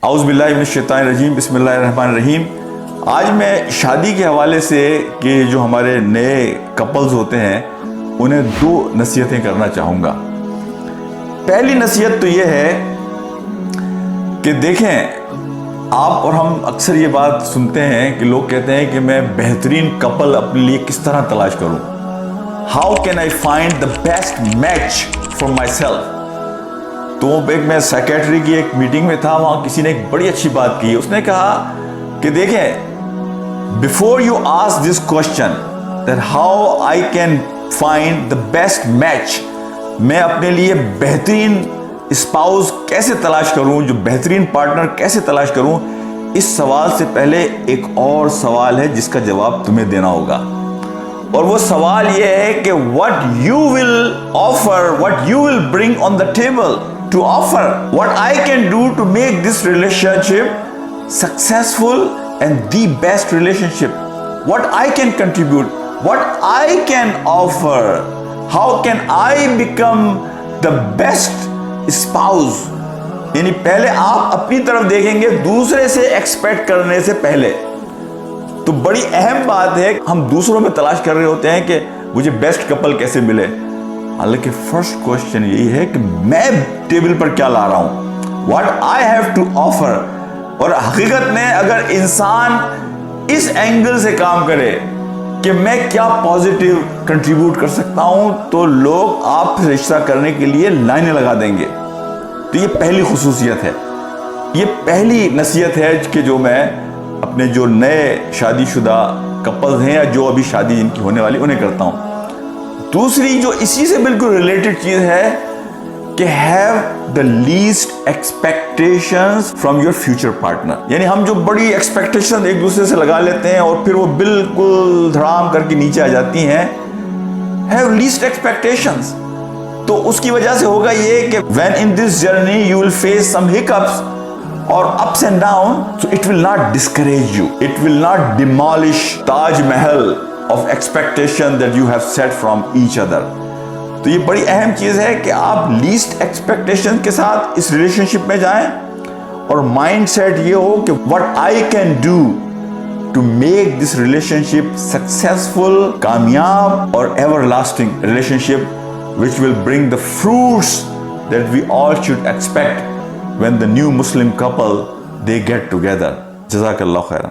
اعوذ باللہ من الشیطان الرجیم، بسم اللہ الرحمن الرحیم۔ آج میں شادی کے حوالے سے کہ جو ہمارے نئے کپلز ہوتے ہیں انہیں دو نصیحتیں کرنا چاہوں گا۔ پہلی نصیحت تو یہ ہے کہ دیکھیں، آپ اور ہم اکثر یہ بات سنتے ہیں کہ لوگ کہتے ہیں کہ میں بہترین کپل اپنے لیے کس طرح تلاش کروں، how can I find the best match for my self. تو میں سیکریٹری کی ایک میٹنگ میں تھا، وہاں کسی نے ایک بڑی اچھی بات کی۔ اس نے کہا کہ دیکھیں، before you ask this question that how I can find the best match, میں اپنے لیے بہترین اسپاؤس کیسے تلاش کروں، جو بہترین پارٹنر کیسے تلاش کروں، اس سوال سے پہلے ایک اور سوال ہے جس کا جواب تمہیں دینا ہوگا، اور وہ سوال یہ ہے کہ what you will offer, what you will bring on the table to offer, what I can do to make this relationship successful and the best relationship, what I can contribute, what I can offer, how can I become the best spouse۔ یعنی پہلے آپ اپنی طرف دیکھیں گے دوسرے سے expect کرنے سے پہلے۔ تو بڑی اہم بات ہے، ہم دوسروں میں تلاش کر رہے ہوتے ہیں کہ مجھے بیسٹ کپل کیسے ملے، حالانکہ فرسٹ کوشچن یہی ہے کہ میں ٹیبل پر کیا لا رہا ہوں، what I have to offer. اور حقیقت میں اگر انسان اس اینگل سے کام کرے کہ میں کیا پازیٹیو کنٹریبیوٹ کر سکتا ہوں، تو لوگ آپ سے رشتہ کرنے کے لیے لائنیں لگا دیں گے۔ تو یہ پہلی خصوصیت ہے، یہ پہلی نصیحت ہے کہ جو میں اپنے جو نئے شادی شدہ کپلز ہیں یا جو ابھی شادی جن کی ہونے والی انہیں کرتا ہوں۔ دوسری جو اسی سے بالکل ریلیٹڈ چیز ہے کہ have the least expectations from your future partner. یعنی ہم جو بڑی ایکسپیکٹیشن ایک دوسرے سے لگا لیتے ہیں اور پھر وہ بالکل دھڑام کر کے نیچے آ جاتی ہیں۔ ہیو لیسٹ ایکسپیکٹیشنز، تو اس کی وجہ سے ہوگا یہ کہ when in this journey you will face some hiccups or ups and down, so it will not discourage you, it will not demolish Taj Mahal of expectation that you have set from each other۔ تو یہ بڑی اہم چیز ہے کہ آپ list expectation کے ساتھ اس ریلیشن شپ میں جائیں، اور مائنڈ سیٹ یہ ہو کہ what I can do to make this relationship successful، کامیاب اور everlasting relationship which will bring the fruits that we all should expect when the new Muslim couple they get together۔ جزاک اللہ خیرا۔